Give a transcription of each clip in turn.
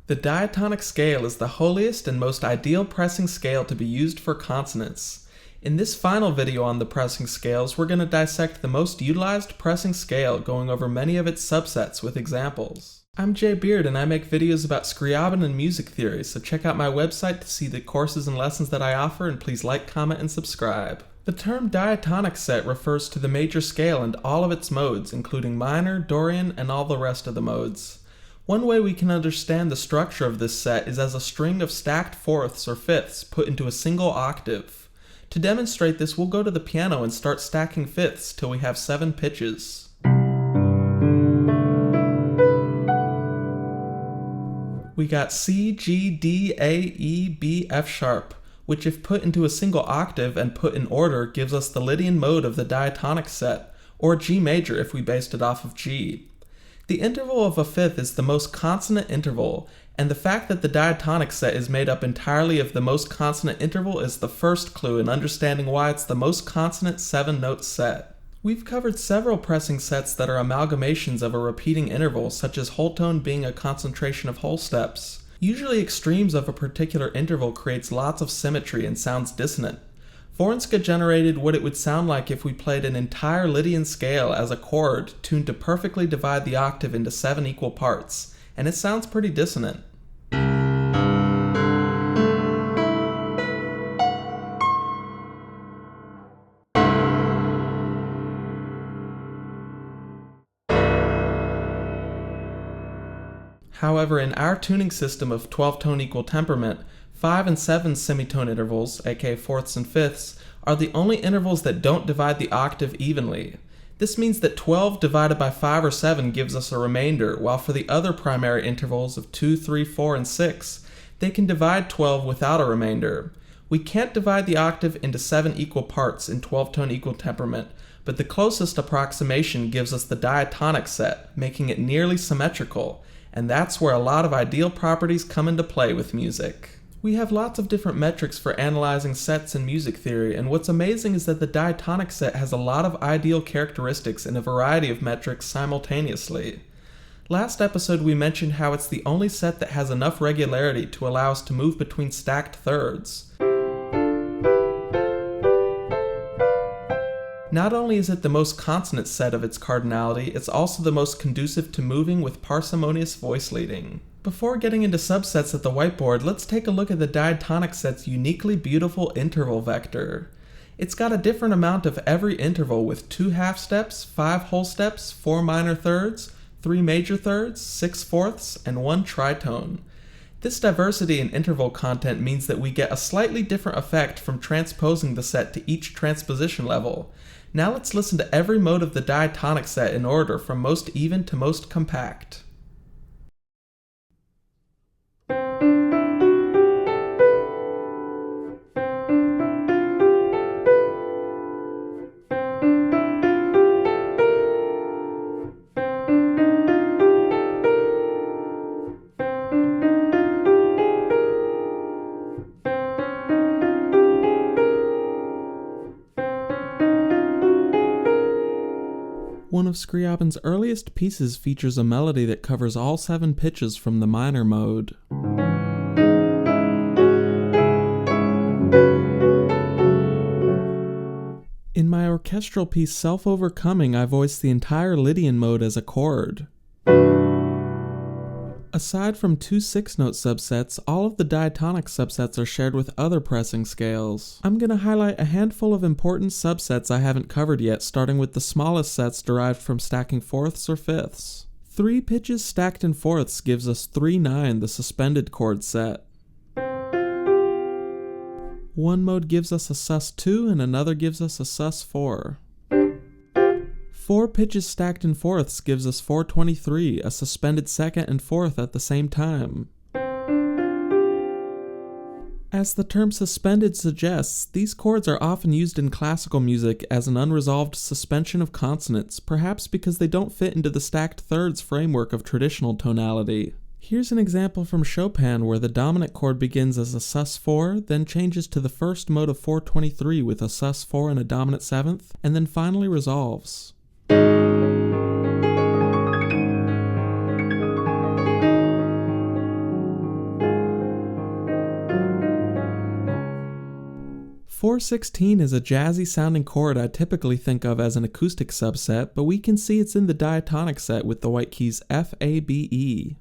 The diatonic scale is the holiest and most ideal pressing scale to be used for consonants. In this final video on the pressing scales, we're going to dissect the most utilized pressing scale, going over many of its subsets with examples. I'm Jay Beard and I make videos about Scriabin and music theory, so check out my website to see the courses and lessons that I offer, and please like, comment, and subscribe. The term diatonic set refers to the major scale and all of its modes, including minor, Dorian, and all the rest of the modes. One way we can understand the structure of this set is as a string of stacked fourths or fifths put into a single octave. To demonstrate this, we'll go to the piano and start stacking fifths till we have 7 pitches. We got C, G, D, A, E, B, F sharp, which if put into a single octave and put in order gives us the Lydian mode of the diatonic set, or G major if we based it off of G. The interval of a fifth is the most consonant interval, and the fact that the diatonic set is made up entirely of the most consonant interval is the first clue in understanding why it's the most consonant 7-note set. We've covered several pressing sets that are amalgamations of a repeating interval, such as whole tone being a concentration of whole steps. Usually extremes of a particular interval creates lots of symmetry and sounds dissonant. Vornska generated what it would sound like if we played an entire Lydian scale as a chord tuned to perfectly divide the octave into 7 equal parts, and it sounds pretty dissonant. However, in our tuning system of 12-tone equal temperament, 5 and 7 semitone intervals, aka fourths and fifths, are the only intervals that don't divide the octave evenly. This means that 12 divided by 5 or 7 gives us a remainder, while for the other primary intervals of 2, 3, 4, and 6, they can divide 12 without a remainder. We can't divide the octave into 7 equal parts in 12-tone equal temperament, but the closest approximation gives us the diatonic set, making it nearly symmetrical, and that's where a lot of ideal properties come into play with music. We have lots of different metrics for analyzing sets in music theory, and what's amazing is that the diatonic set has a lot of ideal characteristics in a variety of metrics simultaneously. Last episode we mentioned how it's the only set that has enough regularity to allow us to move between stacked thirds. Not only is it the most consonant set of its cardinality, it's also the most conducive to moving with parsimonious voice leading. Before getting into subsets at the whiteboard, let's take a look at the diatonic set's uniquely beautiful interval vector. It's got a different amount of every interval with 2 half steps, 5 whole steps, 4 minor thirds, 3 major thirds, 6 fourths, and 1 tritone. This diversity in interval content means that we get a slightly different effect from transposing the set to each transposition level. Now let's listen to every mode of the diatonic set in order from most even to most compact. One of Scriabin's earliest pieces features a melody that covers all 7 pitches from the minor mode. In my orchestral piece Self-Overcoming, I voice the entire Lydian mode as a chord. Aside from 2 6-note subsets, all of the diatonic subsets are shared with other pressing scales. I'm going to highlight a handful of important subsets I haven't covered yet, starting with the smallest sets derived from stacking fourths or fifths. 3 pitches stacked in fourths gives us 3-9, the suspended chord set. One mode gives us a sus2 and another gives us a sus4. 4 pitches stacked in fourths gives us 423, a suspended second and fourth at the same time. As the term suspended suggests, these chords are often used in classical music as an unresolved suspension of consonants, perhaps because they don't fit into the stacked thirds framework of traditional tonality. Here's an example from Chopin where the dominant chord begins as a sus4, then changes to the first mode of 423 with a sus4 and a dominant seventh, and then finally resolves. 416 is a jazzy sounding chord I typically think of as an acoustic subset, but we can see it's in the diatonic set with the white keys F, A, B, E.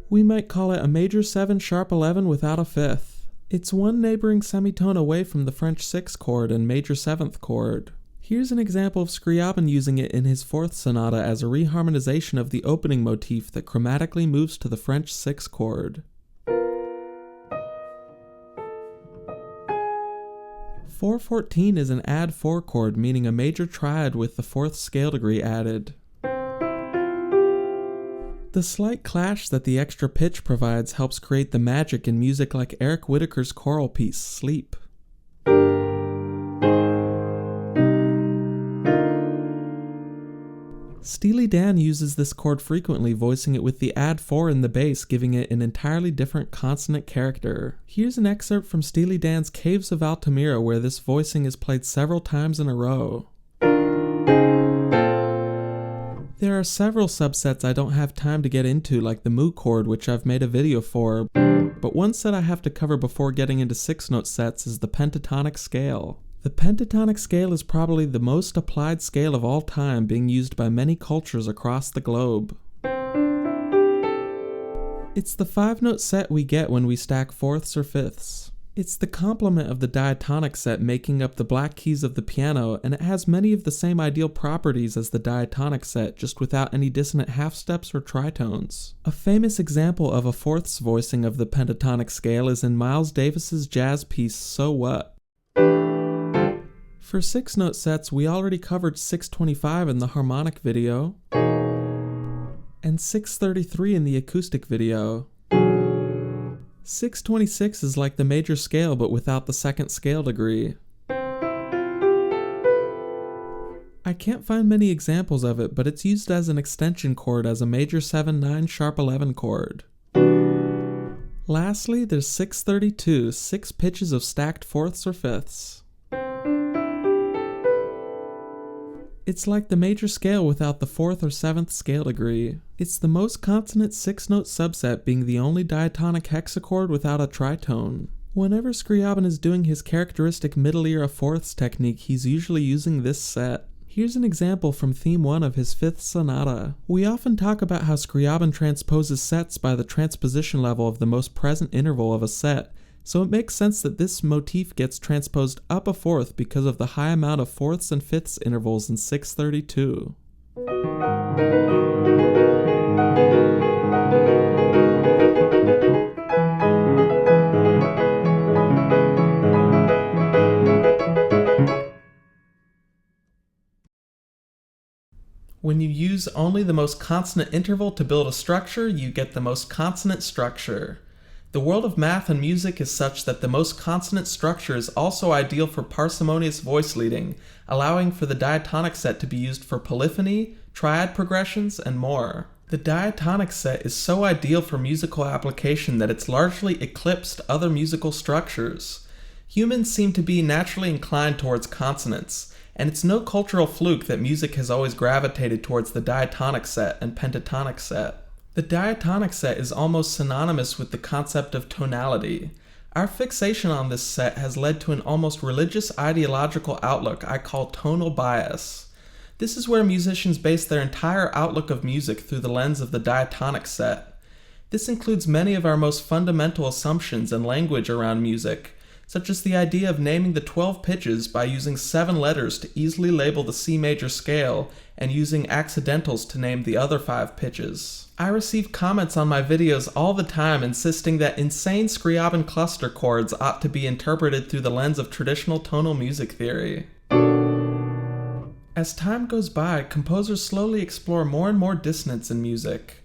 We might call it a major 7 sharp 11 without a fifth. It's one neighboring semitone away from the French 6 chord and major 7th chord. Here's an example of Scriabin using it in his 4th sonata as a reharmonization of the opening motif that chromatically moves to the French 6 chord. 414 is an add 4 chord, meaning a major triad with the 4th scale degree added. The slight clash that the extra pitch provides helps create the magic in music like Eric Whitacre's choral piece, Sleep. Steely Dan uses this chord frequently, voicing it with the add 4 in the bass, giving it an entirely different consonant character. Here's an excerpt from Steely Dan's Caves of Altamira where this voicing is played several times in a row. There are several subsets I don't have time to get into, like the mu chord, which I've made a video for, but one set I have to cover before getting into 6-note sets is the pentatonic scale. The pentatonic scale is probably the most applied scale of all time, being used by many cultures across the globe. It's the 5-note set we get when we stack fourths or fifths. It's the complement of the diatonic set making up the black keys of the piano, and it has many of the same ideal properties as the diatonic set, just without any dissonant half steps or tritones. A famous example of a fourths voicing of the pentatonic scale is in Miles Davis's jazz piece So What. For 6-note sets, we already covered 625 in the harmonic video, and 633 in the acoustic video. 626 is like the major scale but without the 2nd scale degree. I can't find many examples of it, but it's used as an extension chord as a major 7-9 sharp 11 chord. Lastly, there's 632, 6 pitches of stacked fourths or fifths. It's like the major scale without the 4th or 7th scale degree. It's the most consonant 6-note subset, being the only diatonic hexachord without a tritone. Whenever Scriabin is doing his characteristic middle-ear of fourths technique, he's usually using this set. Here's an example from theme 1 of his 5th sonata. We often talk about how Scriabin transposes sets by the transposition level of the most present interval of a set, so it makes sense that this motif gets transposed up a fourth because of the high amount of fourths and fifths intervals in 632. When you use only the most consonant interval to build a structure, you get the most consonant structure. The world of math and music is such that the most consonant structure is also ideal for parsimonious voice leading, allowing for the diatonic set to be used for polyphony, triad progressions, and more. The diatonic set is so ideal for musical application that it's largely eclipsed other musical structures. Humans seem to be naturally inclined towards consonants, and it's no cultural fluke that music has always gravitated towards the diatonic set and pentatonic set. The diatonic set is almost synonymous with the concept of tonality. Our fixation on this set has led to an almost religious ideological outlook I call tonal bias. This is where musicians base their entire outlook of music through the lens of the diatonic set. This includes many of our most fundamental assumptions and language around music, such as the idea of naming the 12 pitches by using 7 letters to easily label the C major scale and using accidentals to name the other 5 pitches. I receive comments on my videos all the time insisting that insane Scriabin cluster chords ought to be interpreted through the lens of traditional tonal music theory. As time goes by, composers slowly explore more and more dissonance in music.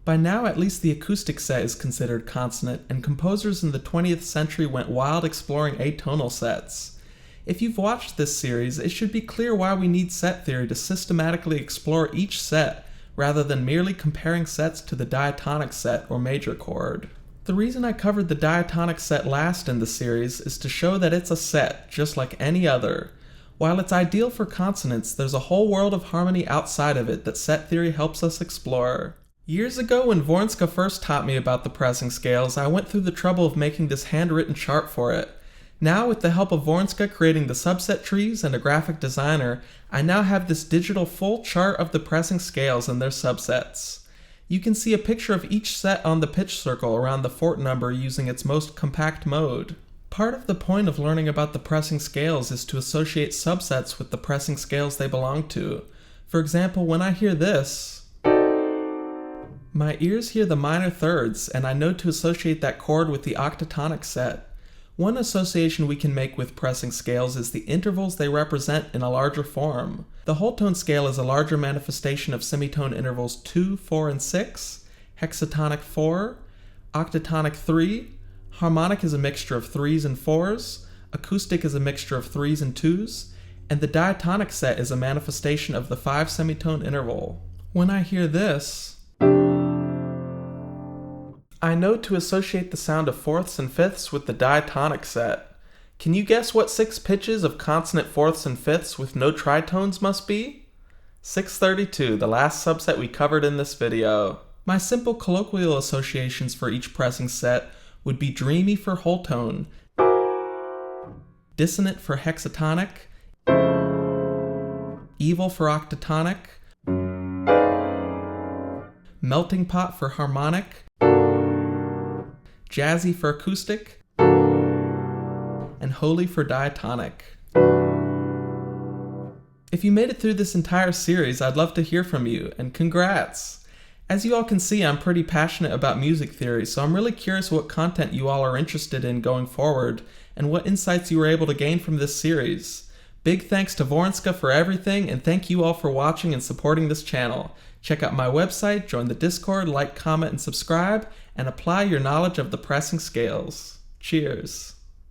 By now, at least the acoustic set is considered consonant, and composers in the 20th century went wild exploring atonal sets. If you've watched this series, it should be clear why we need set theory to systematically explore each set, rather than merely comparing sets to the diatonic set or major chord. The reason I covered the diatonic set last in the series is to show that it's a set, just like any other. While it's ideal for consonants, there's a whole world of harmony outside of it that set theory helps us explore. Years ago, when Vornska first taught me about the pressing scales, I went through the trouble of making this handwritten chart for it. Now, with the help of Vornska creating the subset trees and a graphic designer, I now have this digital full chart of the pressing scales and their subsets. You can see a picture of each set on the pitch circle around the fort number using its most compact mode. Part of the point of learning about the pressing scales is to associate subsets with the pressing scales they belong to. For example, when I hear this, my ears hear the minor thirds, and I know to associate that chord with the octatonic set. One association we can make with pressing scales is the intervals they represent in a larger form. The whole tone scale is a larger manifestation of semitone intervals 2, 4, and 6, hexatonic 4, octatonic 3, harmonic is a mixture of 3s and 4s, acoustic is a mixture of 3s and 2s, and the diatonic set is a manifestation of the 5 semitone interval. When I hear this, I know to associate the sound of fourths and fifths with the diatonic set. Can you guess what 6 pitches of consonant fourths and fifths with no tritones must be? 632, the last subset we covered in this video. My simple colloquial associations for each pressing set would be dreamy for whole tone, dissonant for hexatonic, evil for octatonic, melting pot for harmonic, jazzy for acoustic, and holy for diatonic. If you made it through this entire series, I'd love to hear from you, and congrats! As you all can see, I'm pretty passionate about music theory, so I'm really curious what content you all are interested in going forward, and what insights you were able to gain from this series. Big thanks to Vornska for everything, and thank you all for watching and supporting this channel. Check out my website, join the Discord, like, comment, and subscribe, and apply your knowledge of the pressing scales. Cheers!